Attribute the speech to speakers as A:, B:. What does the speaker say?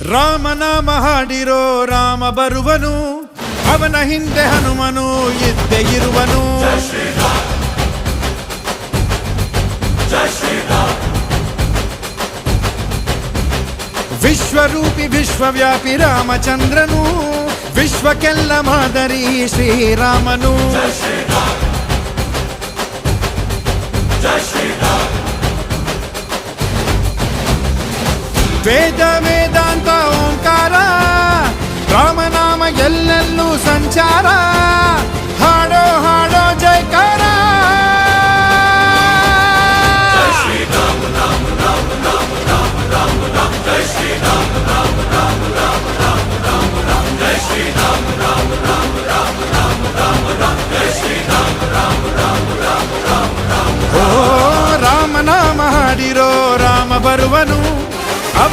A: ರಾಮನಾಮ ಹಾಡಿರೋ ರಾಮ ಬರುವನು, ಅವನ ಹಿಂದೆ ಹನುಮನು ಇದ್ದೇ ಇರುವನು. ವಿಶ್ವರೂಪಿ ವಿಶ್ವವ್ಯಾಪಿ ರಾಮಚಂದ್ರನು, ವಿಶ್ವಕ್ಕೆಲ್ಲ ಮಾದರಿ ಶ್ರೀರಾಮನು. ವೇದ ವೇದಾಂತ ಓಂಕಾರ, ರಾಮನಾಮ ಎಲ್ಲೆಲ್ಲೂ ಸಂಚಾರ. ಹಾಡೋ ಹಾಡೋ ಜೈಕಾರ.